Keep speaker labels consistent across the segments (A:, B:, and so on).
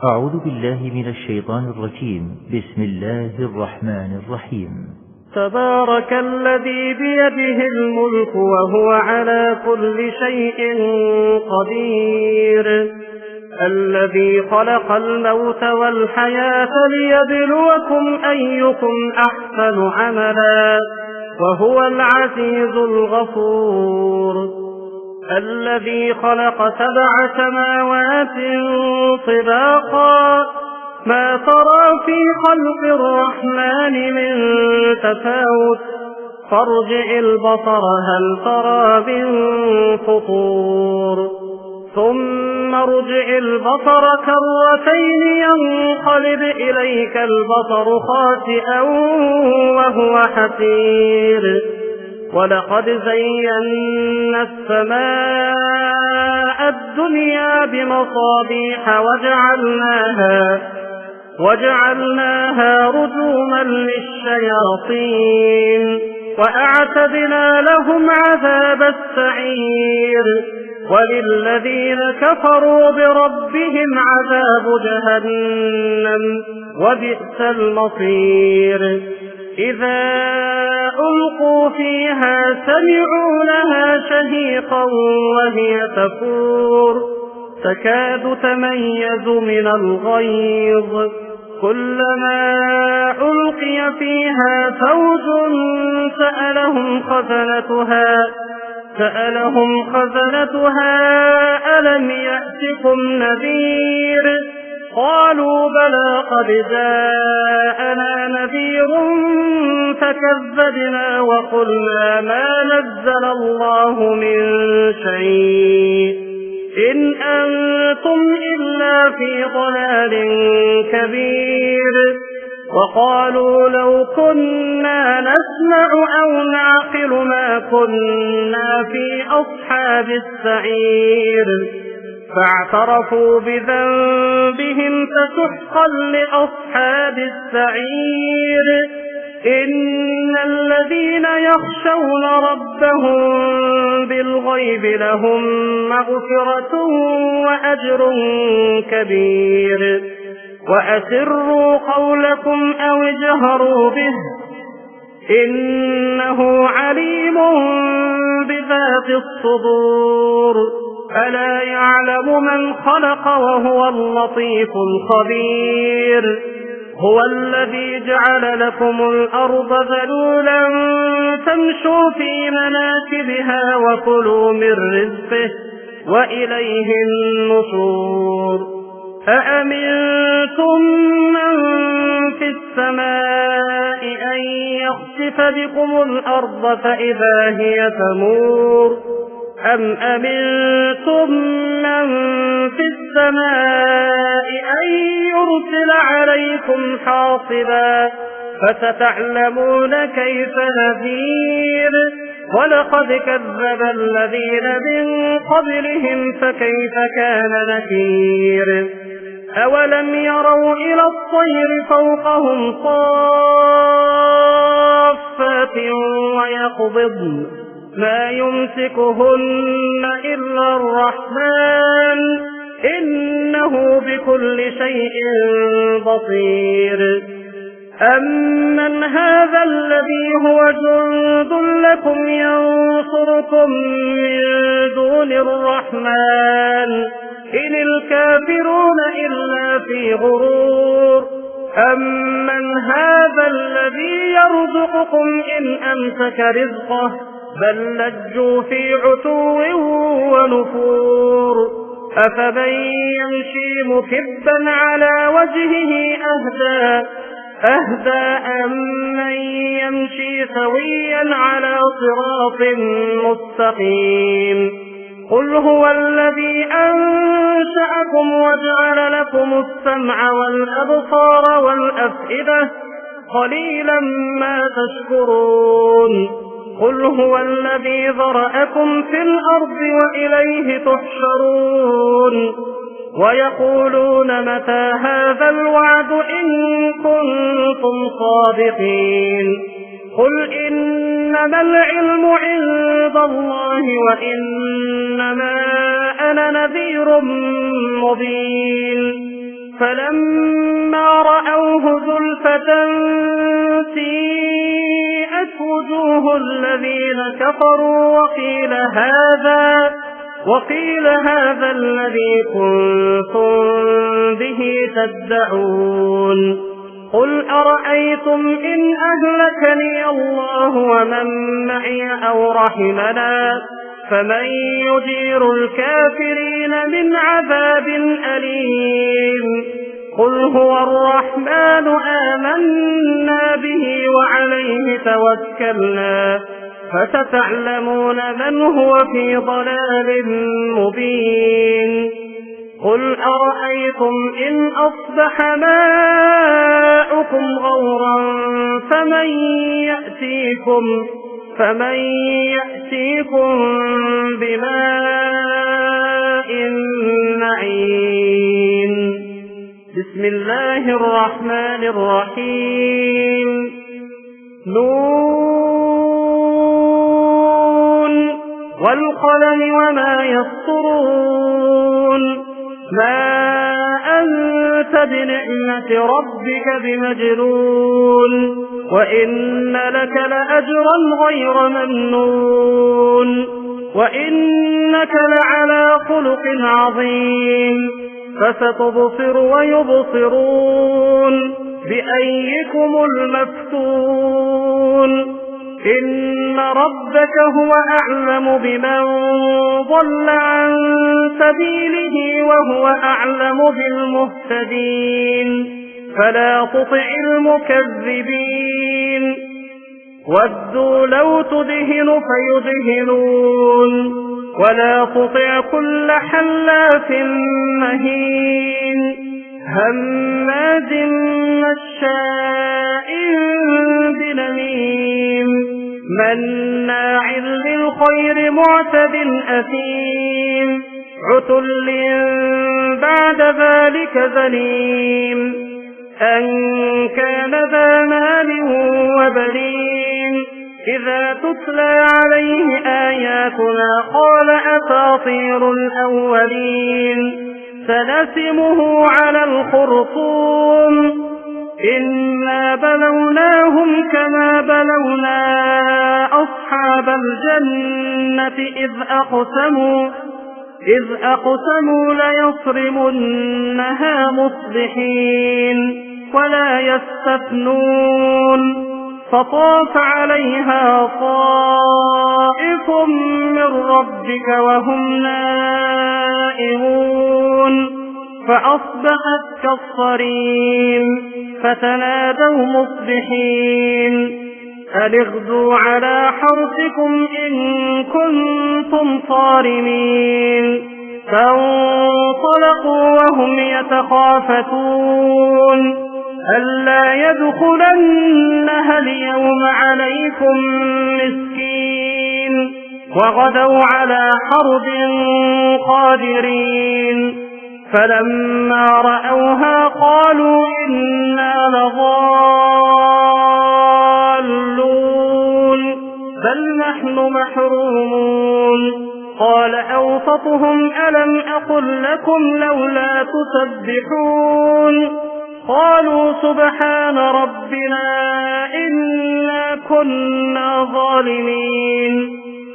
A: أعوذ بالله من الشيطان الرجيم. بسم الله الرحمن الرحيم.
B: تبارك الذي بيده الملك وهو على كل شيء قدير، الذي خلق الموت والحياة ليبلوكم أيكم أحسن عملا وهو العزيز الغفور، الذي خلق 7 سماوات طباقا ما ترى في خلق الرحمن من تفاوت، فارجع البصر هل ترى من فطور، ثم ارجع البصر كرتين ينقلب إليك البصر خاسئا وهو حسير، ولقد زينا السماء الدنيا بمصابيح وجعلناها رجوما للشياطين، وأعتدنا لهم عذاب السعير، وللذين كفروا بربهم عذاب جهنم وبئس المصير. إذا ألقوا فيها سمعوا لها شهيقا وهي تفور تكاد تميز من الغيظ، كلما ألقي فيها فوج سألهم خزنتها ألم يأتكم نذير، قالوا بلى قد جاءنا نذير فكذبنا وقلنا ما نزل الله من شيء إن أنتم إلا في ضلال كبير، وقالوا لو كنا نسمع أو نعقل ما كنا في أصحاب السعير، فاعترفوا بذنبهم فسحقا لأصحاب السعير. إن الذين يخشون ربهم بالغيب لهم مغفرة وأجر كبير، وأسروا قولكم أو اجهروا به إنه عليم بذات الصدور، ألا يعلم من خلق وهو اللطيف الخبير. هو الذي جعل لكم الأرض ذلولا فامشوا في مناكبها وكلوا من رزقه وإليه النشور. أأمنتم من في السماء أن يخسف بكم الأرض فإذا هي تمور، أم أمنتم من في السماء أن يرسل عليكم حاصبا، فستعلمون كيف نذير. ولقد كذب الذين من قبلهم فكيف كان نكير. أولم يروا إلى الطير فوقهم صافات ويقبضن ما يمسكهن إلا الرحمن إنه بكل شيء بصير. أمن هذا الذي هو جند لكم ينصركم من دون الرحمن إن الكافرون إلا في غرور. أمن هذا الذي يرزقكم إن أمسك رزقه بل لجوا في عتو ونفور. أفمن يمشي مكبا على وجهه أهدى أمن يمشي سويا على صراط مستقيم. قل هو الذي أنشأكم وجعل لكم السمع والأبصار والأفئدة قليلا ما تشكرون. قل هو الذي ذرأكم في الأرض وإليه تحشرون. ويقولون متى هذا الوعد إن كنتم صادقين. قل إنما العلم عند الله وإنما أنا نذير مبين. فلما رأوه زلفة سيئت وجوه الذين كفروا وقيل هذا الذي كنتم به تدعون. قل أرأيتم إن أهلكني الله ومن معي أو رحمنا فمن يجير الكافرين من عذاب أليم. قل هو الرحمن آمنا به وعليه توكلنا فستعلمون من هو في ضلال مبين. قل أرأيتم إن أصبح ماؤكم غورا فمن يأتيكم بماء معين. بسم الله الرحمن الرحيم. نون والقلم وما يسطرون. ما أنت بنعمة ربك بمجنون وإن لك لأجرا غير ممنون وإنك لعلى خلق عظيم. فستبصر ويبصرون بأيكم المفتون. إن ربك هو أعلم بمن ضل عن سبيله وهو أعلم بالمهتدين. فلا تطع المكذبين ودوا لو تدهن فيدهنون ولا تطع كل حلاف مهين هماز مشاء بنميم مناع للخير معتد أثيم عتل بعد ذلك زنيم أن كان ذا مال وبنين إذا تتلى عليه آياتنا قال أساطير الأولين سنسمه على الخرطوم إنا بلوناهم كما بلونا أصحاب الجنة إذ أقسموا ليصرمنها مصبحين ولا يستثنون فطاف عليها طائف من ربك وهم نائمون فأصبحت كالصريم فتنادوا مصبحين أن اغدوا على حرثكم إن كنتم صارمين فانطلقوا وهم يتخافتون ألا يدخلنها اليوم عليكم مسكين وغدوا على حرد قادرين فلما رأوها قالوا إنا لضالون بل نحن محرومون قال أوسطهم ألم أقل لكم لولا تسبحون قالوا سبحان ربنا إنا كنا ظالمين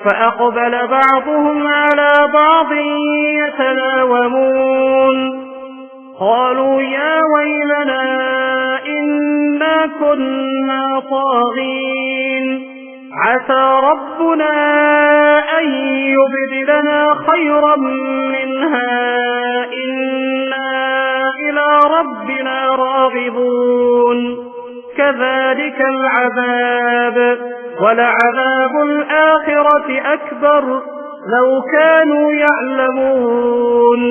B: فأقبل بعضهم على بعض يتلاومون قالوا يا ويلنا إنا كنا طاغين عسى ربنا أن يبدلنا خيرا منها إنا إلى ربنا راغبون كذلك العذاب ولعذاب الآخرة أكبر لو كانوا يعلمون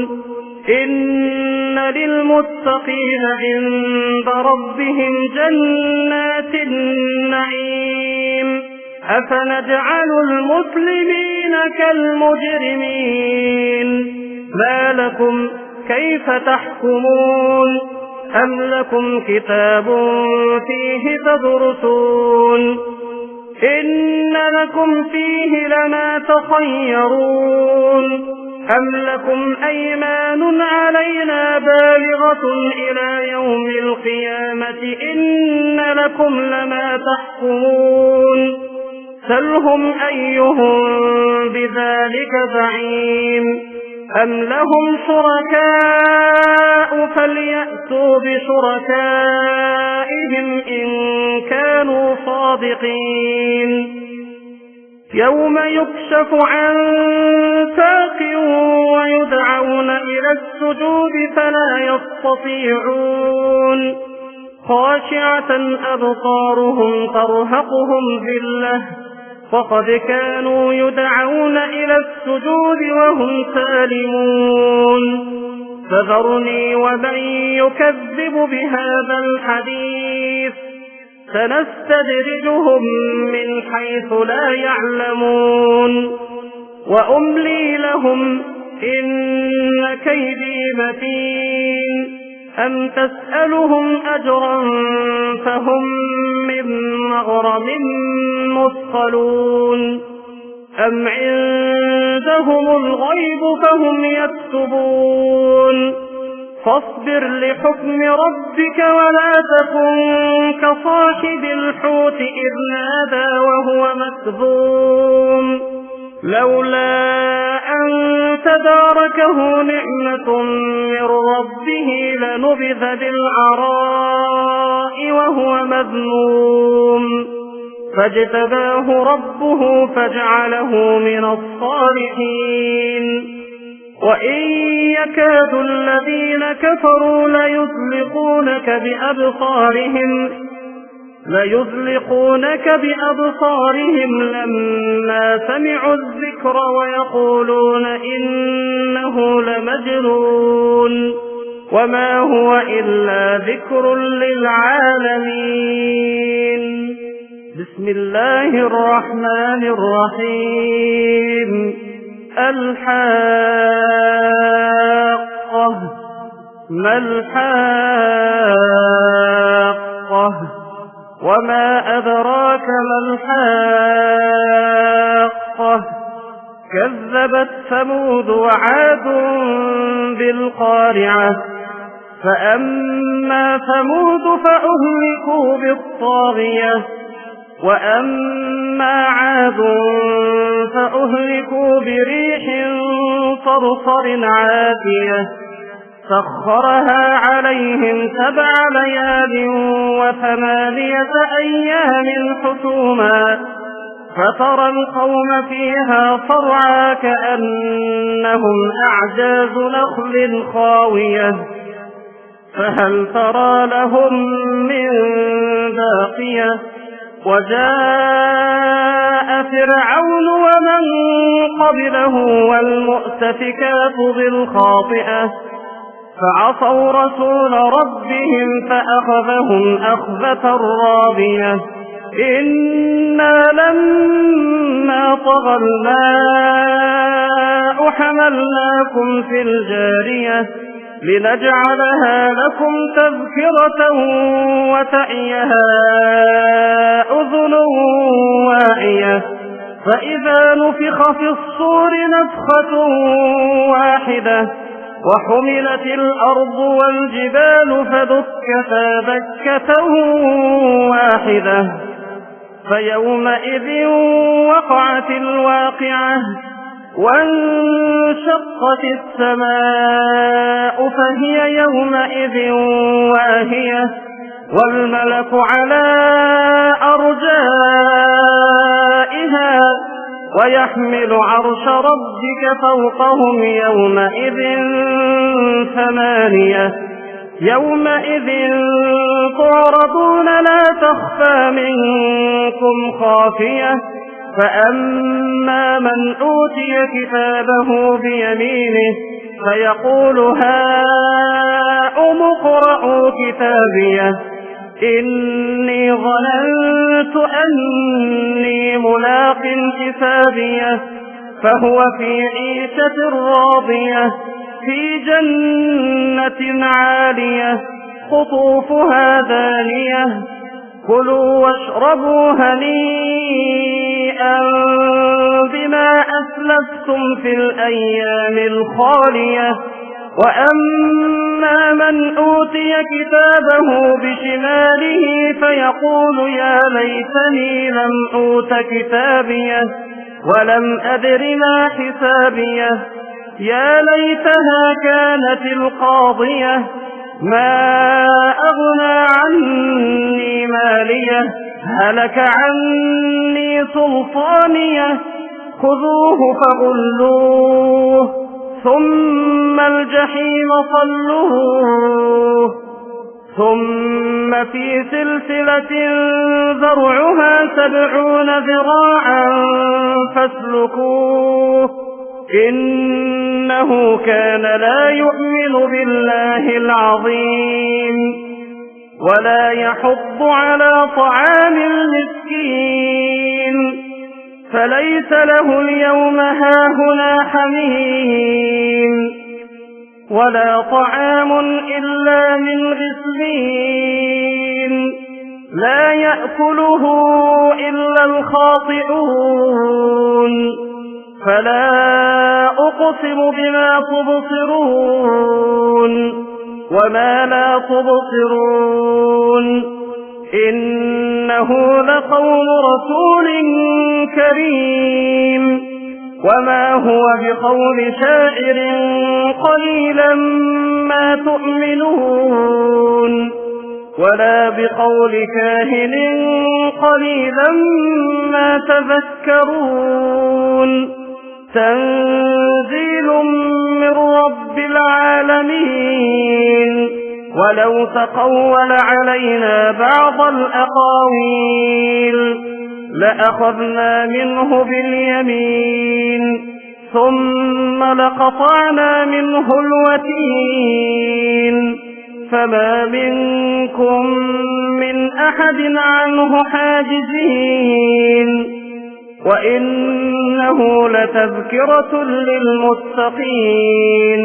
B: إن للمتقين عند ربهم جنات النعيم أفنجعل المسلمين كالمجرمين ما لكم كيف تحكمون أم لكم كتاب فيه تدرسون إن لكم فيه لما تخيرون أم لكم أيمان علينا بالغة إلى يوم القيامة إن لكم لما تحكمون سلهم أيهم بذلك زعيم أم لهم شركاء فليأتوا بشركائهم إن كانوا صادقين يوم يكشف عن ساق ويدعون إلى السجود فلا يستطيعون خاشعة أبصارهم ترهقهم ذلة وقد كانوا يدعون إلى السجود وهم سالمون فذرني ومن يكذب بهذا الحديث سنستدرجهم من حيث لا يعلمون وأملي لهم إن كيدي متين أم تسألهم أجرا فهم من مغرم مثقلون أم عندهم الغيب فهم يكتبون فاصبر لحكم ربك ولا تكن كصاحب الحوت إذ نادى وهو مكذوم لولا أن تداركه نعمة من ربه لنبذ بالعراء وهو مذموم فاجتباه ربه فجعله من الصالحين وإن يكاد الذين كفروا ليزلقونك بأبصارهم لما سمعوا الذكر ويقولون إنه لمجنون وما هو إلا ذكر للعالمين بسم الله الرحمن الرحيم الحاقة ما الحاقة وما أدراك ما الحاقة كذبت ثمود وعاد بالقارعة فأما ثمود فأهلكوا بالطاغية وأما عاد فأهلكوا بريح صرصر عاتية سخرها عليهم 7 ليال و8 أيام حسوما فترى القوم فيها صرعا كأنهم أعجاز نخل خاوية فهل ترى لهم من باقية وجاء فرعون ومن قبله والمؤتفكات بالخاطئة فعصوا رسول ربهم فأخذهم أخذة رابية إنا لما طغى الماء حملناكم في الجارية لنجعلها لكم تذكرة وتعيها أذن واعية فإذا نفخ في الصور نفخة واحدة وحملت الأرض والجبال فدكتا دكة واحدة فيومئذ وقعت الواقعة وانشقت السماء فهي يومئذ واهية والملك على أرجائها ويحمل عرش ربك فوقهم يومئذ 8 يومئذ تعرضون لا تخفى منكم خافية فأما من أوتي كتابه بيمينه فيقول هاؤم اقرءوا كتابيه إني ظننت أني ملاق حسابيه فهو في عيشة راضية في جنة عالية قطوفها دانية كلوا واشربوا هنيئا بما أسلفتم في الأيام الخالية. وأما من أوتي كتابه بشماله فيقول يا ليتني لم أوت كتابيه ولم أدر ما حسابيه يا ليتها كانت القاضية ما أغنى عني ماليه هلك عني سلطانيه خذوه فغلوه ثم الجحيم صلوه ثم في سلسلة ذرعها 70 ذراعا فاسلكوه إنه كان لا يؤمن بالله العظيم ولا يحض على طعام المسكين فليس له اليوم هاهنا حميم ولا طعام إلا من غسلين لا يأكله إلا الخاطئون فلا أقسم بما تبصرون وما لا تبصرون إنه لقول رسول كريم وما هو بقول شاعر قليلا ما تؤمنون ولا بقول كاهن قليلا ما تذكرون تنزيل من رب العالمين ولو تقول علينا بعض الأقاويل لأخذنا منه باليمين ثم لقطعنا منه الوتين فما منكم من أحد عنه حاجزين وإنه لتذكرة للمتقين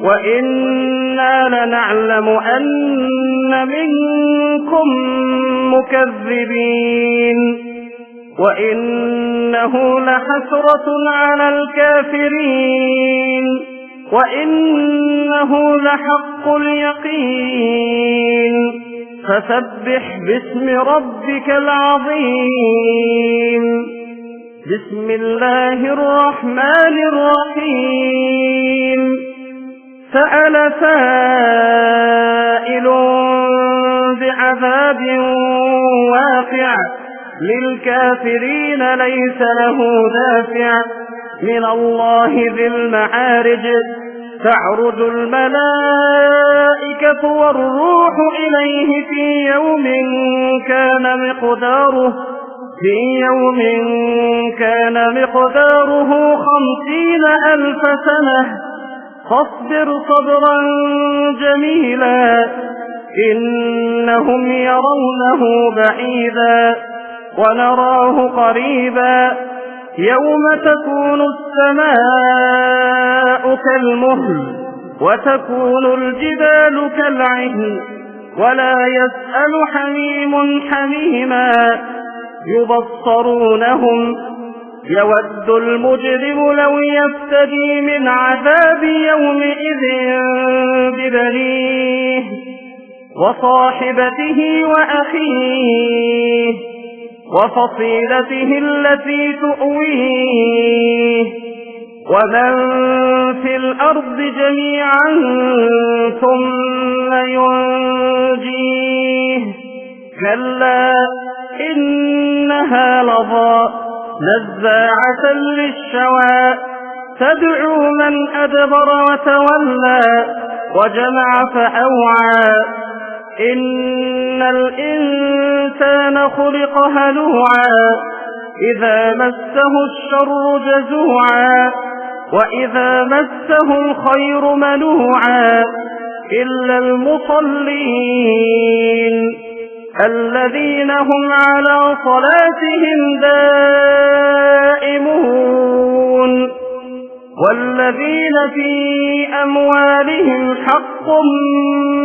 B: وإنا لنعلم أن منكم مكذبين وإنه لحسرة على الكافرين وإنه لحق اليقين فسبح باسم ربك العظيم بسم الله الرحمن الرحيم سأل سائل بعذاب واقع للكافرين ليس له دافع من الله ذي المعارج تعرج الملائكة والروح إليه في يوم كان مقداره 50,000 سنة فاصبر صبرا جميلا إنهم يرونه بعيدا ونراه قريبا يوم تكون السماء كالمهل وتكون الجبال كالعهن ولا يسأل حميم حميما يبصرونهم يود المجرم لو يفتدي من عذاب يومئذ ببنيه وصاحبته وأخيه وفصيلته التي تؤويه ومن في الأرض جميعا ثم ينجيه كلا إنها لظى نزاعة للشوى تدعو من أدبر وتولى وجمع فأوعى إن الإنسان خلق هلوعا إذا مسه الشر جزوعا وإذا مسه الخير منوعا إلا المصلين الذين هم على صلاتهم دائمون والذين في أموالهم حق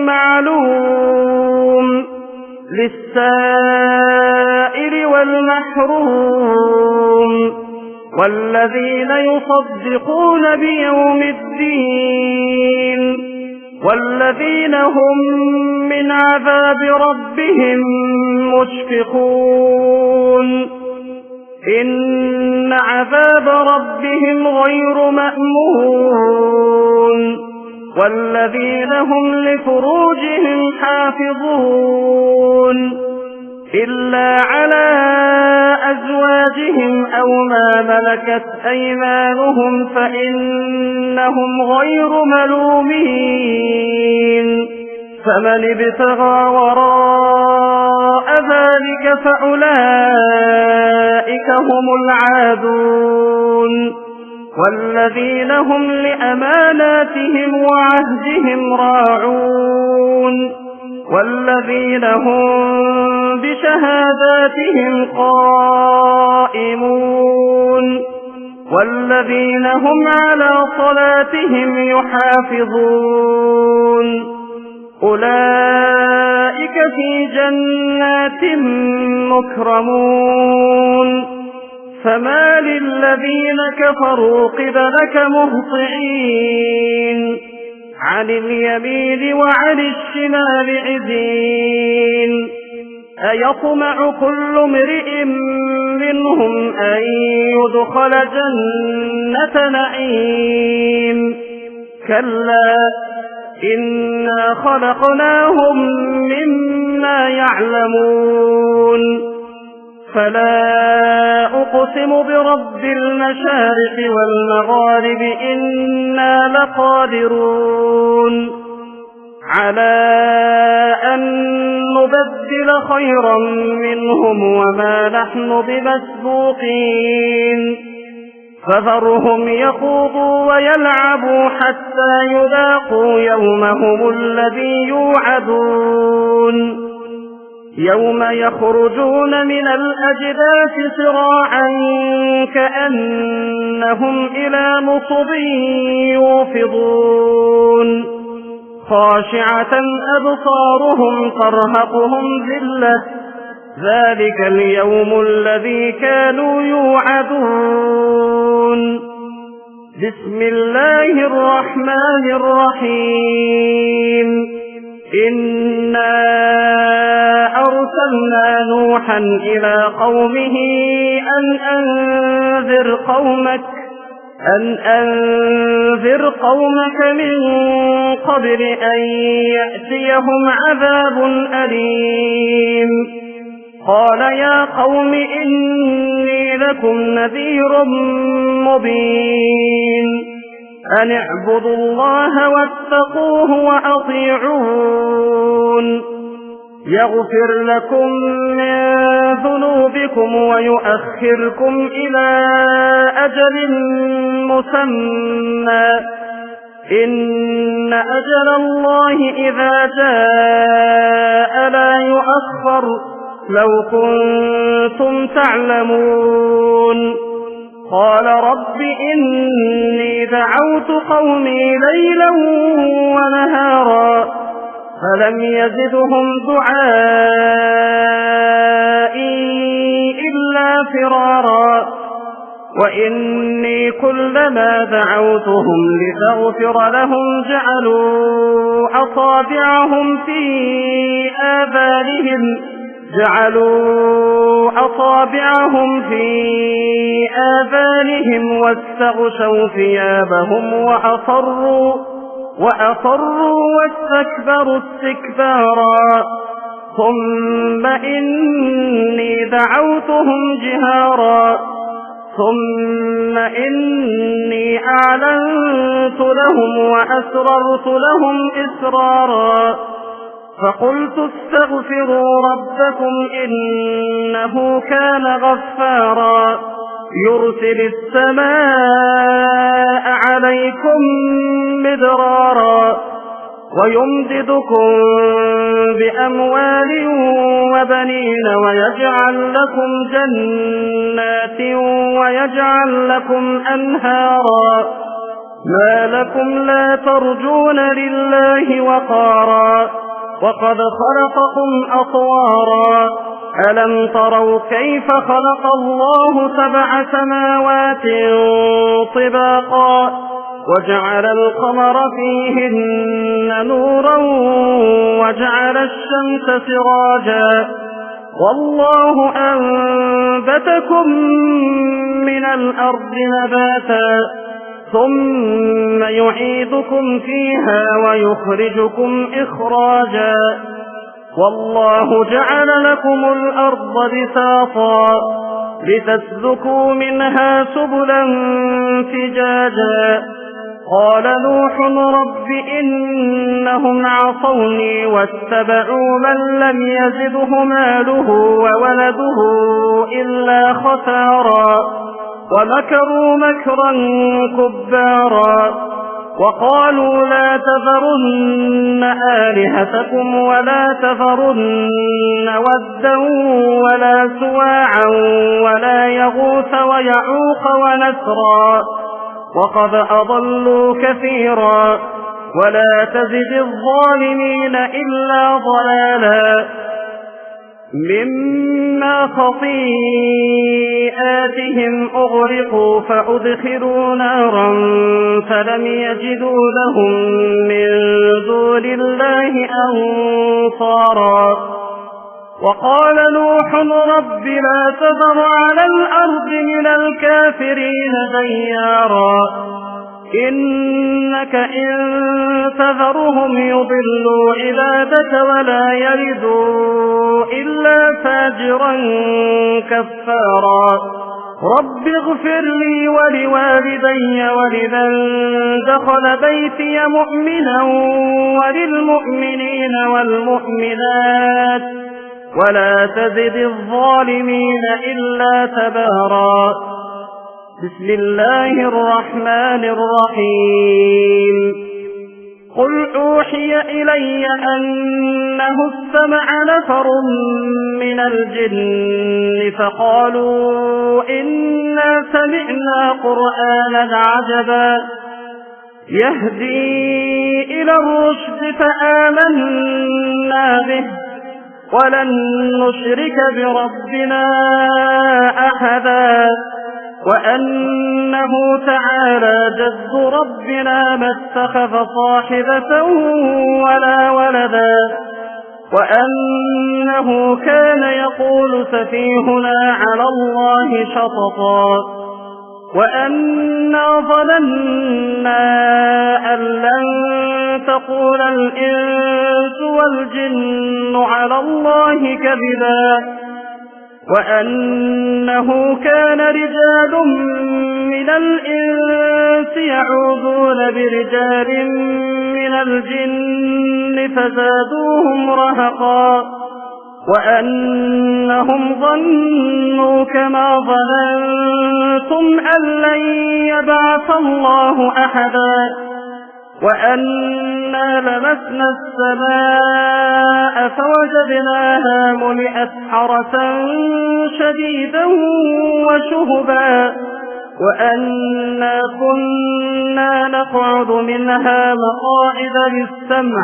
B: معلوم للسائل والمحروم والذين يصدقون بيوم الدين والذين هم من عذاب ربهم مشفقون إن عذاب ربهم غير مأمون والذين هم لفروجهم حافظون إلا على أزواجهم أو ما ملكت أيمانهم فإنهم غير ملومين فمن ابتغى وراء ذلك فأولئك هم العادون والذين هم لأماناتهم وعهدهم راعون والذين هم بشهاداتهم قائمون والذين هم على صلاتهم يحافظون أولئك في جنات مكرمون فما للذين كفروا قبلك مهطعين عن اليمين وعن الشمال عزين أيطمع كل امرئ منهم أن يدخل جنة نعيم كلا إنا خلقناهم مما يعلمون فلا أقسم برب المشارق والمغارب إنا لقادرون على أن نبدل خيرا منهم وما نحن بمسبوقين فذرهم يخوضوا ويلعبوا حتى يلاقوا يومهم الذي يوعدون يوم يخرجون من الأجداث سراعا كأنهم إلى نصب يوفضون خاشعة أبصارهم ترهقهم ذلة ذلك اليوم الذي كانوا يوعدون بسم الله الرحمن الرحيم إنا أرسلنا نوحا إلى قومه أن أنذر قومك من قبل أن يأتيهم عذاب أليم قال يا قوم إني لكم نذير مبين أن اعبدوا الله واتقوه وأطيعون يغفر لكم من ذنوبكم ويؤخركم إلى أجل مسمى إن أجل الله إذا جاء لا يؤخر لو كنتم تعلمون قال رب إني دعوت قومي ليلا ونهارا فلم يزدهم دعائي إلا فرارا وإني كلما دعوتهم لتغفر لهم جعلوا أصابعهم في آذانهم واستغشوا ثيابهم وأصروا واستكبروا استكبارا ثم إني دعوتهم جهارا ثم إني أعلنت لهم وأسررت لهم إسرارا فقلت استغفروا ربكم إنه كان غفارا يرسل السماء عليكم مدرارا ويمددكم بأموال وبنين ويجعل لكم جنات ويجعل لكم أنهارا ما لكم لا ترجون لله وقارا وقد خلقكم أطوارا ألم تروا كيف خلق الله 7 سماوات طباقا وجعل القمر فيهن نورا وجعل الشمس سراجا والله أنبتكم من الأرض نباتا ثم يعيدكم فيها ويخرجكم إخراجا والله جعل لكم الأرض بساطا لتسلكوا منها سبلا فجاجا قال نوح رب إنهم عصوني واتبعوا من لم يزده ماله وولده إلا خسارا ومكروا مكرا كبارا وقالوا لا تذرن آلهتكم ولا تذرن ودا ولا سواعا ولا يغوث ويعوق ونسرا وقد أضلوا كثيرا ولا تزد الظالمين إلا ضلالا مما خطيئاتهم أغرقوا فأدخلوا نارا فلم يجدوا لهم من دون الله أنصارا وقال نوح رب لا تذر على الأرض من الكافرين ديارا إنك إن تذرهم يضلوا عبادك ولا يلدوا إلا فاجرا كفارا رب اغفر لي ولوالدي ولمن دخل بيتي مؤمنا وللمؤمنين والمؤمنات ولا تزد الظالمين إلا تبارا بسم الله الرحمن الرحيم قل أوحي إلي أنه استمع نفر من الجن فقالوا إنا سمعنا قرآنا عجبا يهدي إلى الرشد فآمنا به ولن نشرك بربنا أحدا وأنه تعالى جد ربنا ما اتخذ صاحبة ولا ولدا وأنه كان يقول سفيهنا على الله شططا وأنا ظننا أن لن تقول الإنس والجن على الله كذبا وأنه كان رجال من الإنس يعوذون برجال من الجن فزادوهم رهقا وأنهم ظنوا كما ظننتم أن لن يبعث الله أحدا وأنا لمسنا السماء فوجدناها ملئت حرسا شديدا وشهبا وأنا كنا نقعد منها مقاعد للسمع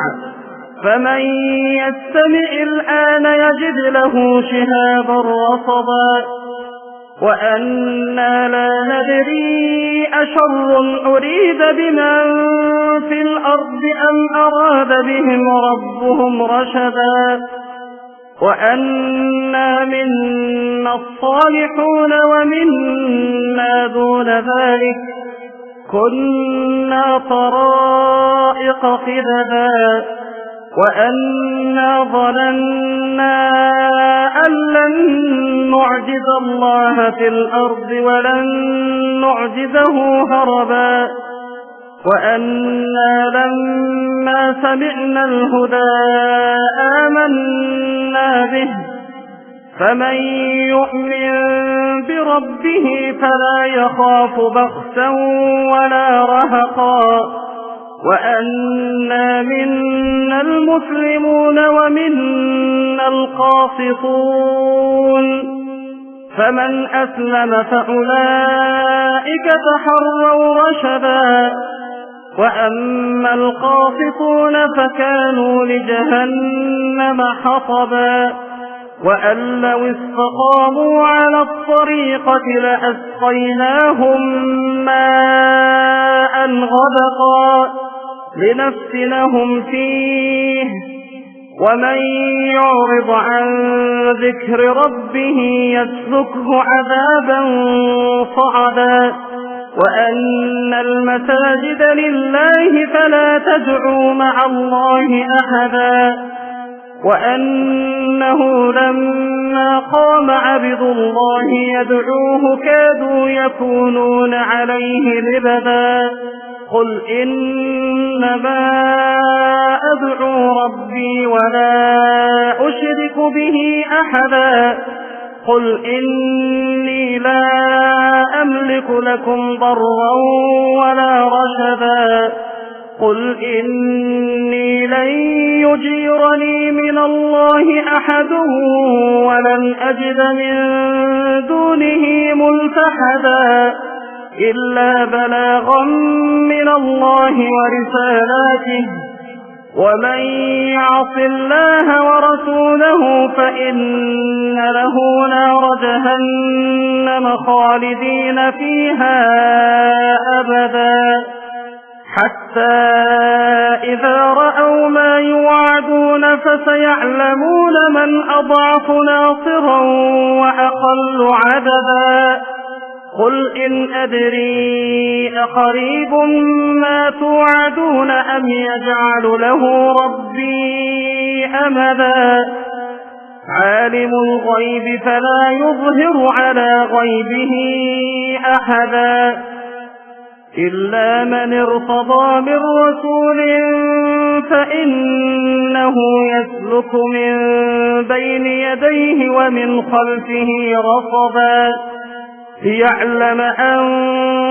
B: فمن يستمع الآن يجد له شهابا رصدا وأنا لا ندري أشر أريد بمن في الأرض أم أراد بهم ربهم رشدا وأنا منا الصالحون ومنا دون ذلك كنا طرائق قددا وأنا ظننا أن لن نعجز الله في الأرض ولن نعجزه هربا وأنا لما سمعنا الهدى آمنا به فمن يؤمن بربه فلا يخاف بخسا ولا رهقا وأنا منا المسلمون ومنا القاسطون فمن أسلم فأولئك تحروا رشدا وأما القاسطون فكانوا لجهنم حطبا وأن لو استقاموا على الطريقة لأسقيناهم ماء غدقا لنفتنهم فيه ومن يعرض عن ذكر ربه يسلكه عذابا صعدا وأن المساجد لله فلا تدعوا مع الله أحدا وأنه لما قام عبد الله يدعوه كادوا يكونون عليه لبدا قل إنما أدعو ربي ولا أشرك به أحدا قل إني لا أملك لكم ضرا ولا رشدا قل إني لن يجيرني من الله أحد ولن أجد من دونه ملتحدا إلا بلاغا من الله ورسالاته ومن يعص الله ورسوله فإن له نار جهنم خالدين فيها أبدا حتى إذا رأوا ما يوعدون فسيعلمون من أضعف ناصرا وأقل عددا قل إن أدري أقريب ما توعدون أم يجعل له ربي أمدا عالم الغيب فلا يظهر على غيبه أحدا إلا من ارتضى من رسول فإنه يسلك من بين يديه ومن خلفه رصدا ليعلم أن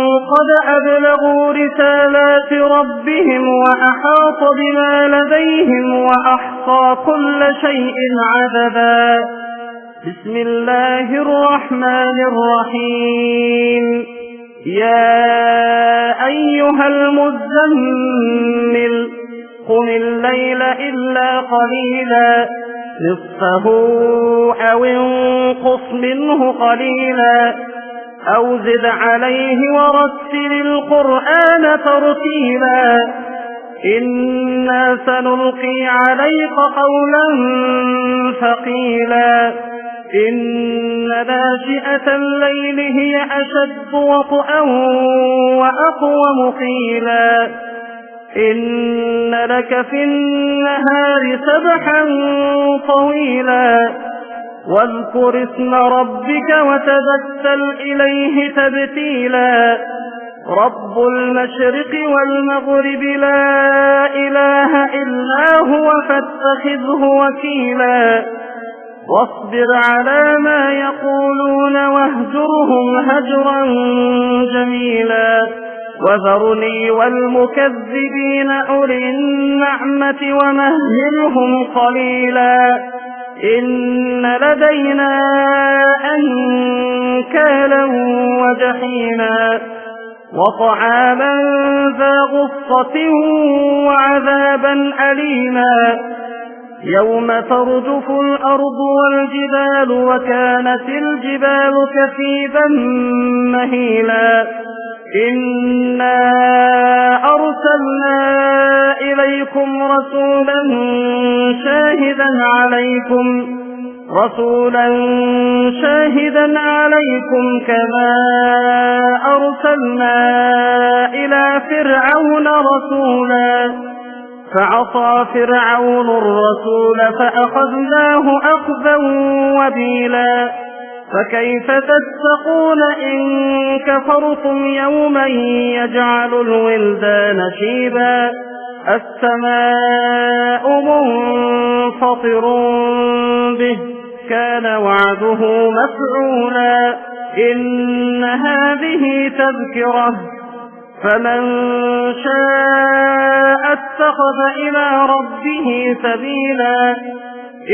B: قد أبلغوا رسالات ربهم وأحاط بما لديهم وأحصى كل شيء عددا بسم الله الرحمن الرحيم يا أيها المزمل قم الليل إلا قليلا نصفه أو انقص منه قليلا أو زد عليه ورتل القرآن ترتيلا إنا سنلقي عليك قولا ثقيلا إن ناشئة الليل هي أشد وطئا وأقوم قيلا إن لك في النهار سبحا طويلا واذكر اسم ربك وتبتل إليه تبتيلا رب المشرق والمغرب لا إله إلا هو فاتخذه وكيلا واصبر على ما يقولون واهجرهم هجرا جميلا وذرني والمكذبين أولي النعمة ومهلهم قليلا إن لدينا أنكالا وجحيما وطعاما ذا غصة وعذابا أليما يوم ترجف الأرض والجبال وكانت الجبال كثيبا مهيلا إنا أرسلنا إليكم رسولا شاهدا عليكم كما أرسلنا إلى فرعون رسولا فعصى فرعون الرسول فأخذناه أخذا وبيلا فكيف تتقون إن كفرتم يوما يجعل الولدان شيبا السماء منفطر به كان وعده مفعولا إن هذه تذكرة فمن شاء اتخذ إلى ربه سبيلا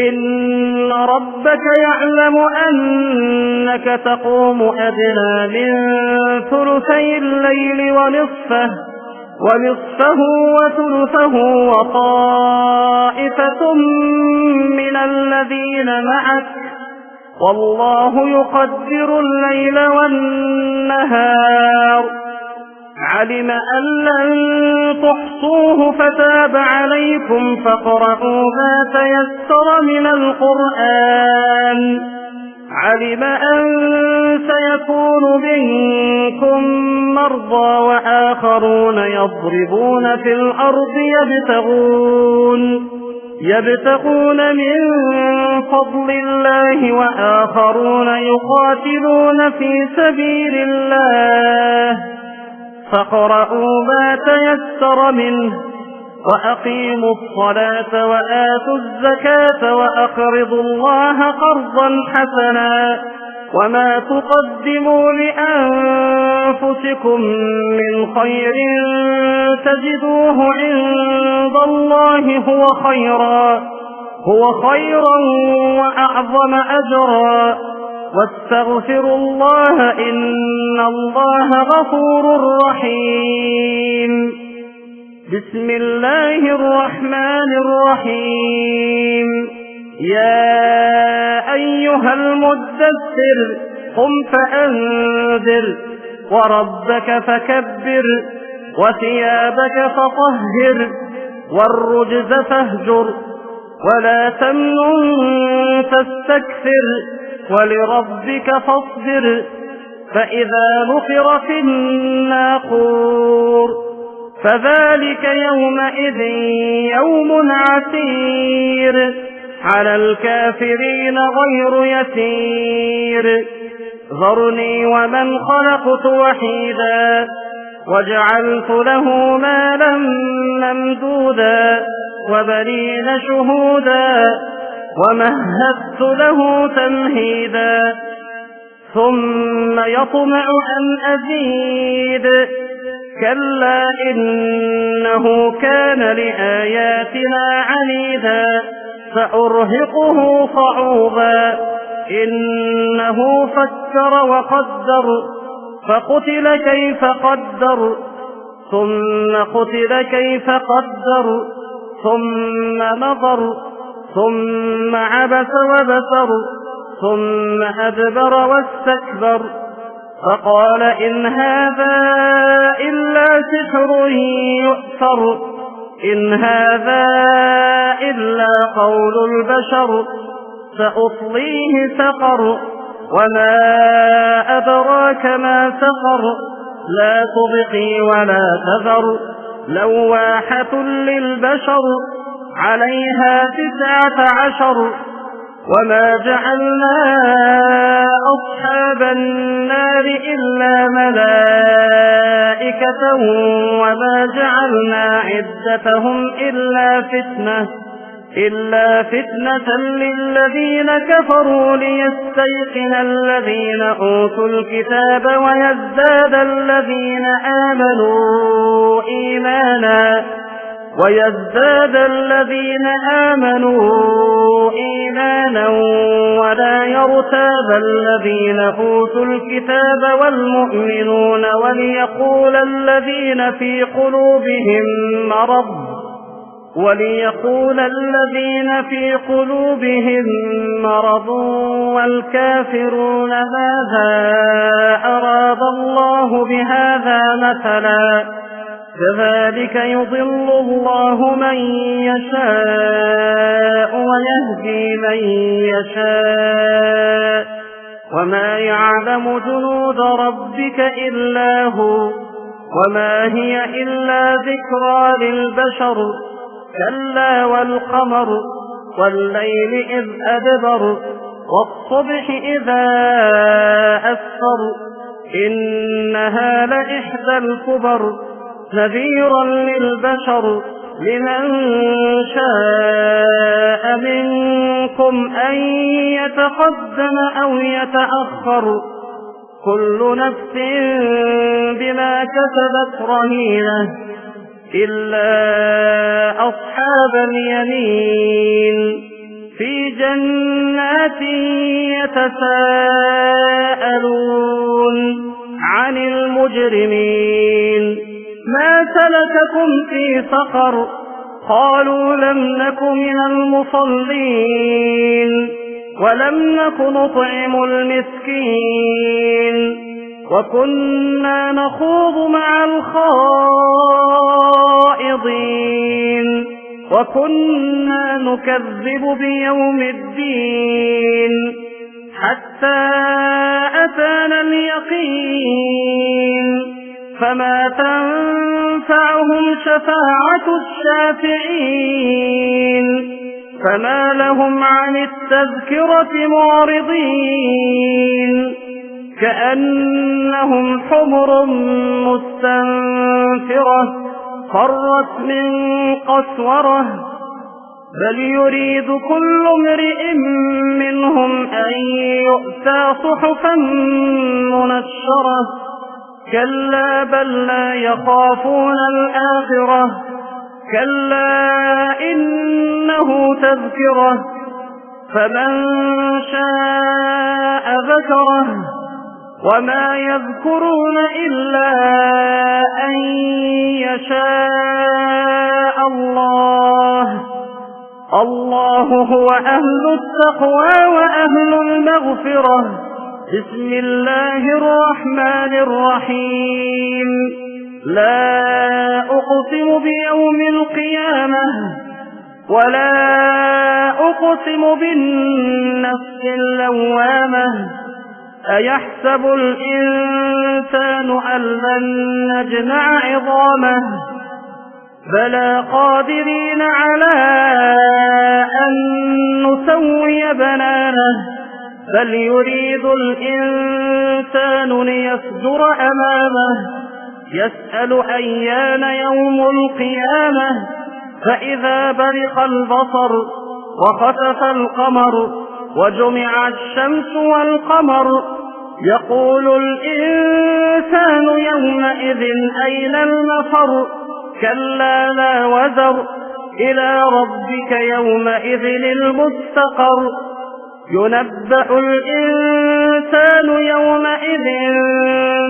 B: إن ربك يعلم أنك تقوم أدنى من ثلثي الليل ونصفه وثلثه وطائفة من الذين معك والله يقدر الليل والنهار علم أن لن تحصوه فتاب عليكم فاقرؤوا ما تيسر من القرآن علم أن سيكون منكم مرضى وآخرون يضربون في الأرض يبتغون من فضل الله وآخرون يقاتلون في سبيل الله فاقرؤوا ما تيسر منه وأقيموا الصلاة وآتوا الزكاة وأقرضوا الله قرضا حسنا وما تقدموا لأنفسكم من خير تجدوه عند الله هو خيرا وأعظم أجرا واستغفروا الله إن الله غفور رحيم بسم الله الرحمن الرحيم يا أيها المدثر قم فأنذر وربك فكبر وثيابك فطهر والرجز فاهجر ولا تمنن تستكثر ولربك فاصبر فإذا نقر في الناقور فذلك يومئذ يوم عسير على الكافرين غير يسير ذرني ومن خلقت وحيدا وجعلت له مالا ممدودا وبنين شهودا ومهدت له تمهيدا ثم يطمع أن أزيد كلا إنه كان لآياتنا عنيدا سأرهقه صعودا إنه فكر وقدر فقتل كيف قدر ثم قتل كيف قدر ثم نظر ثم عبس وبسر ثم أدبر واستكبر فقال إن هذا إلا سحر يؤثر إن هذا إلا قول البشر سأصليه سقر وما أدراك ما سقر لا تبقي ولا تذر لواحة للبشر عليها 19 وما جعلنا أصحاب النار إلا ملائكة وما جعلنا عدتهم إلا فتنة للذين كفروا ليستيقن الذين أوتوا الكتاب ويزداد الذين آمنوا إيمانا ولا يرتاب الذين أوتوا الكتاب والمؤمنون وليقول الذين في قلوبهم مرض والكافرون ماذا أراد الله بهذا مثلا كذلك يضل الله من يشاء ويهدي من يشاء وما يعلم جنود ربك إلا هو وما هي إلا ذكرى للبشر كلا والقمر والليل إذ أدبر والصبح إذا أسفر إنها لإحدى الكبر نذيرا للبشر لمن شاء منكم أن يتقدم أو يتأخر كل نفس بما كسبت رهينة إلا أصحاب اليمين في جنات يتساءلون عن المجرمين ما سلككم في سقر قالوا لم نك من المصلين ولم نك نطعم المسكين وكنا نخوض مع الخائضين وكنا نكذب بيوم الدين حتى أتانا اليقين فما تنفعهم شفاعة الشافعين فما لهم عن التذكرة معرضين كأنهم حمر مستنفرة فرت من قسورة بل يريد كل امرئ منهم أن يؤتى صحفا منشرة كلا بل لا يخافون الآخرة كلا إنه تذكرة فمن شاء ذكره وما يذكرون إلا أن يشاء الله هو أهل التقوى وأهل المغفرة بسم الله الرحمن الرحيم لا أقسم بيوم القيامة ولا أقسم بالنفس اللوامة أيحسب الإنسان أن لن نجمع عظامه بلى قادرين على أن نسوي بنانه بل يريد الإنسان ليصدر أمامه يسأل أيان يوم القيامة فإذا برق البصر وخسف القمر وجمع الشمس والقمر يقول الإنسان يومئذ أين المفر كلا لا وزر إلى ربك يومئذ المستقر ينبأ الإنسان يومئذ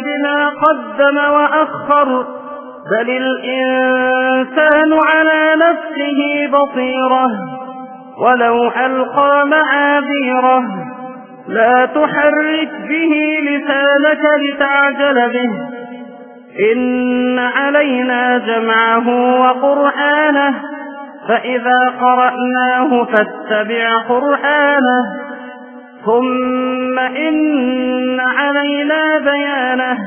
B: بما قدم وأخر بل الإنسان على نفسه بصيرة ولو ألقى معاذيره لا تحرك به لسانك لتعجل به إن علينا جمعه وقرآنه فإذا قرأناه فاتبع قرآنه ثم إن علينا بيانه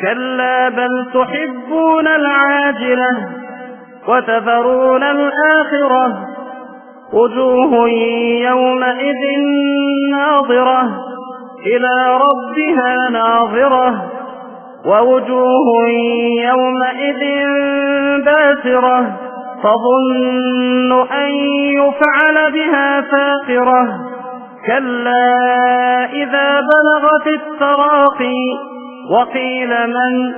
B: كلا بل تحبون العاجلة وتذرون الآخرة وجوه يومئذ ناظرة إلى ربها ناظرة ووجوه يومئذ باسرة تظن أن يفعل بها فاقرة كلا إذا بلغت التراقي وقيل من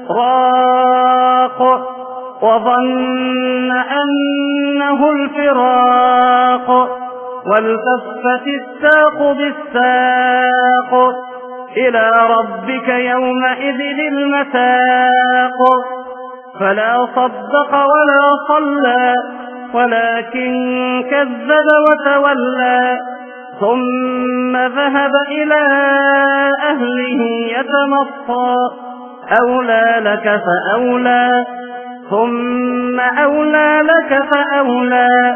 B: راق وظن أنه الفراق والتفت الساق بالساق إلى ربك يومئذ المساق فلا صدق ولا صلى ولكن كذب وتولى ثم ذهب إلى أهله يتمطى أولى لك فأولى ثم أولى لك فأولى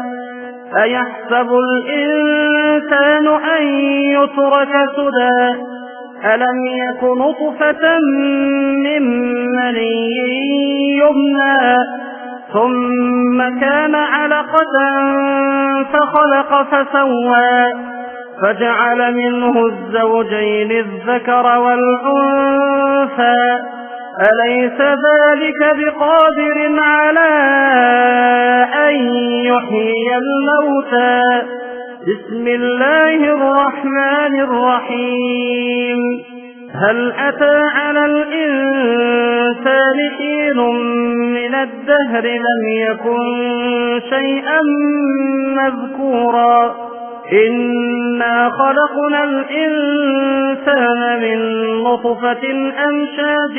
B: أيحسب الإنسان أن يترك سدى ألم يك نطفة من مني يمنى ثم كان علقة فخلق فسوى فجعل منه الزوجين الذكر والأنثى أليس ذلك بقادر على أن يحيي الموتى بسم الله الرحمن الرحيم هل أتى على الإنسان حين من الدهر لم يكن شيئا مذكورا إنا خلقنا الإنسان من نطفة أمشاج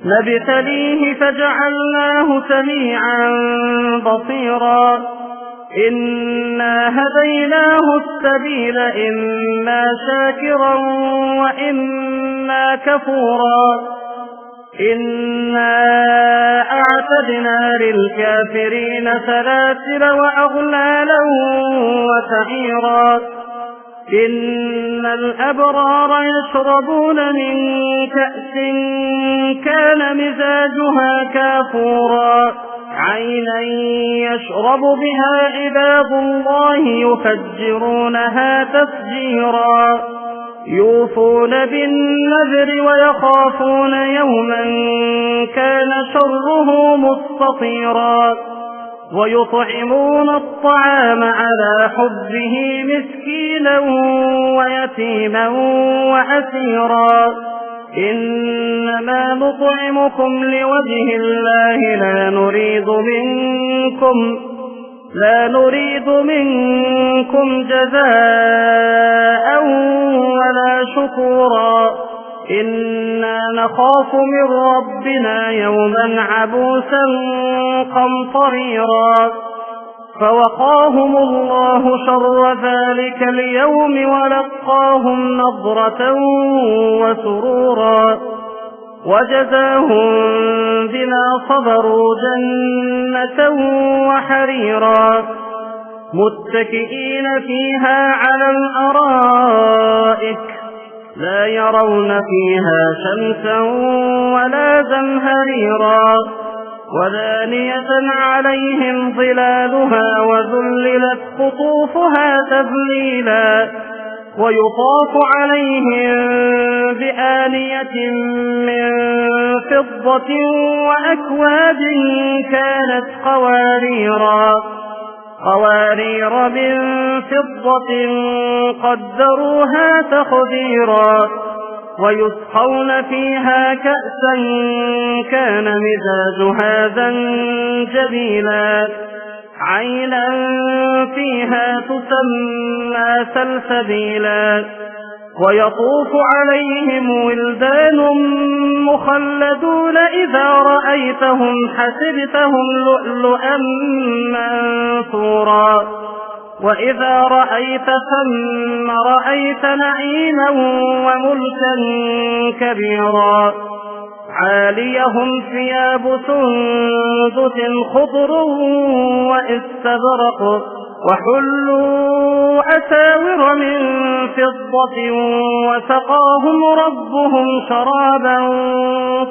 B: نبتليه فجعلناه سميعا بصيرا إنا هديناه السبيل إما شاكرا وإما كفورا إنا أعتدنا للكافرين سلاسل وأغلالا وسعيرا إن الأبرار يشربون من كأس كان مزاجها كافورا عينا يشرب بها عباد الله يفجرونها تفجيرا يوفون بالنذر ويخافون يوما كان شره مستطيرا ويطعمون الطعام على حبه مسكينا ويتيما وأسيرا إنما نطعمكم لوجه الله لا نريد منكم جزاء ولا شكورا إنا نخاف من ربنا يوما عبوسا قمطريرا فوقاهم الله شر ذلك اليوم ولقاهم نضرة وسرورا وجزاهم بما صبروا جنة وحريرا متكئين فيها على الأرائك لا يرون فيها شمسا ولا زمهريرا ودانية عليهم ظلالها وذللت قطوفها تذليلا ويطاف عليهم بآنية من فضة وأكواب كانت قوارير من فضة قدروها تقديرا ويسقون فيها كأسا كان مزاجها زنجبيلا عينا فيها تسمى سلسبيلا ويطوف عليهم ولدان مخلدون إذا رأيتهم حسبتهم لؤلؤا منثورا وإذا رأيت ثم رأيت نعيما وملكا كبيرا عاليهم ثياب سندس خضر واستبرق وحلوا أساور من فضة وسقاهم ربهم شرابا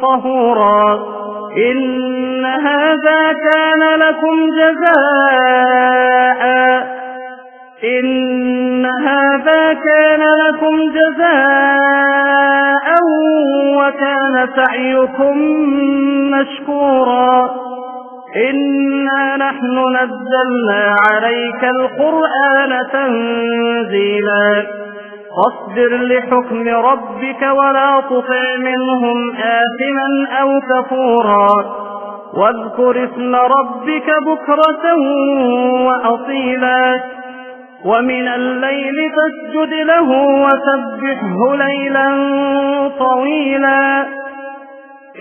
B: طهورا إن هذا كان لكم جزاء وكان سعيكم مشكورا إنا نحن نزلنا عليك القرآن تنزيلا فاصبر لحكم ربك ولا تطع منهم آثما أو كفورا واذكر اسم ربك بكرة وأصيلا ومن الليل فاسجد له وسبحه ليلا طويلا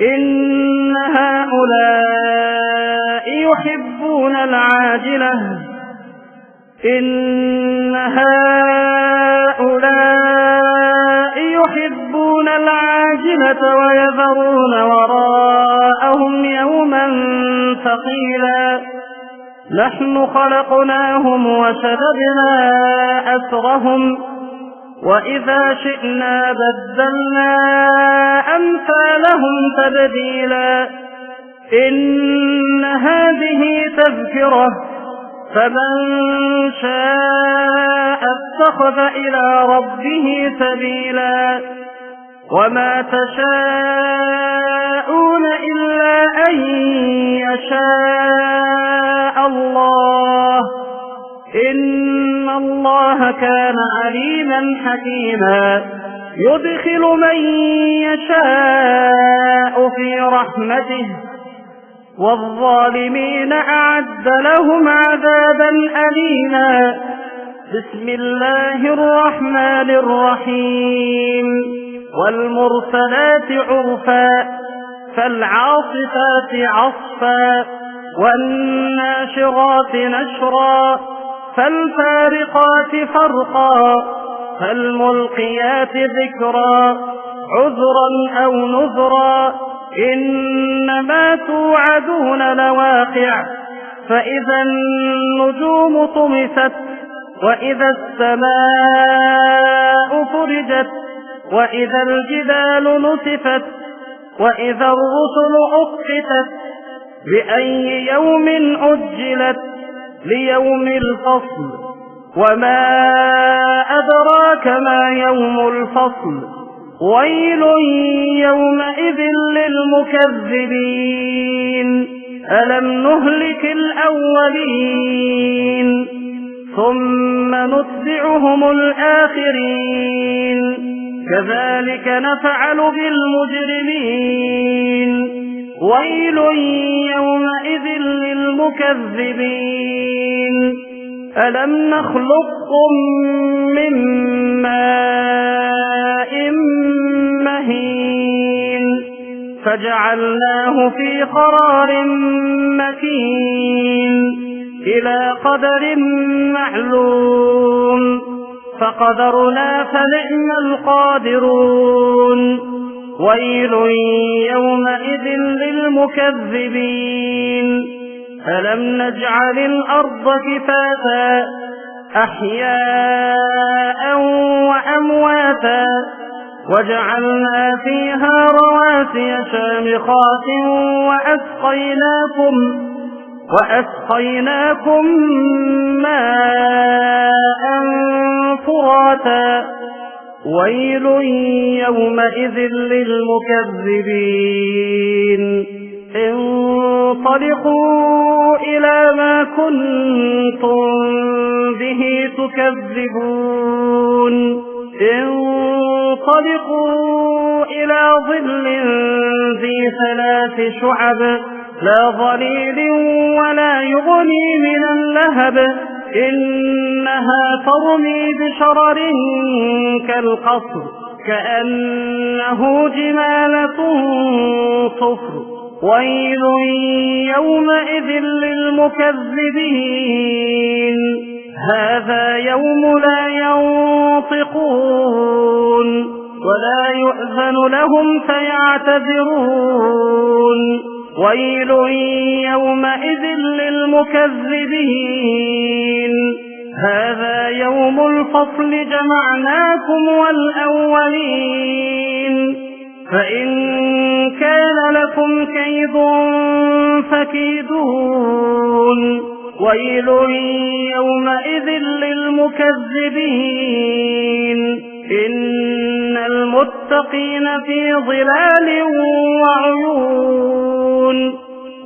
B: إن هؤلاء يحبون العاجلة ويذرون وراءهم يوما ثقيلا نحن خلقناهم وشددنا أسرهم وإذا شئنا بدلنا أمثالهم تبديلا إن هذه تذكرة فمن شاء اتخذ إلى ربه سبيلا وما تشاءون إلا أن يشاء الله إن الله كان عليما حكيما يدخل من يشاء في رحمته والظالمين أعد لهم عذابا أليما بسم الله الرحمن الرحيم والمرسلات عرفا فالعاصفات عصفا والناشرات نشرا فالفارقات فرقا فالملقيات ذكرا عذرا أو نذرا إنما توعدون لواقع فإذا النجوم طمست وإذا السماء فرجت وإذا الجبال نسفت وإذا الرسل أقتت بأي يوم أجلت ليوم الفصل وما أدراك ما يوم الفصل ويل يومئذ للمكذبين ألم نهلك الأولين ثم نتبعهم الآخرين كذلك نفعل بالمجرمين ويل يومئذ للمكذبين ألم نخلقكم من ماء مهين فجعلناه في قرار مكين إلى قدر معلوم فقدرنا فنعم القادرون ويل يومئذ للمكذبين ألم نجعل الأرض كفاتا أحياء وأمواتا وجعلنا فيها رواسي شامخات وأسقيناكم ماء فراتا ويل يومئذ للمكذبين انطلقوا إلى ما كنتم به تكذبون انطلقوا إلى ظل ذي 3 شعب لا ظليل ولا يغني من اللهب إنها ترمي بشرر كالقصر كأنه جمالة صفر ويل يومئذ للمكذبين هذا يوم لا ينطقون ولا يؤذن لهم فيعتذرون ويل يومئذ للمكذبين هذا يوم الفصل جمعناكم والأولين فإن كان لكم كيد فكيدون ويل يومئذ للمكذبين إن المتقين في ظلال وعيون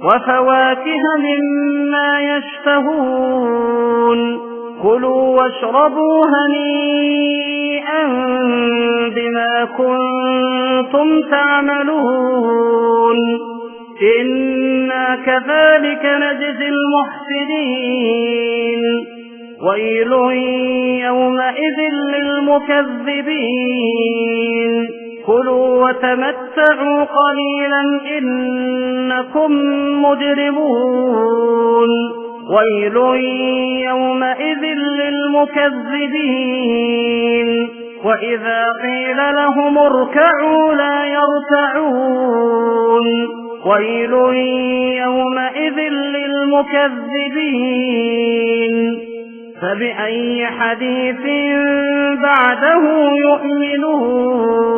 B: وفواكه مما يشتهون كلوا واشربوا هنيئا بما كنتم تعملون إنا كذلك نجزي المحسنين ويل يومئذ للمكذبين كلوا وتمتعوا قليلا إنكم مجرمون ويل يومئذ للمكذبين وإذا قيل لهم اركعوا لا يركعون ويل يومئذ للمكذبين فبأي حديث بعده يؤمنون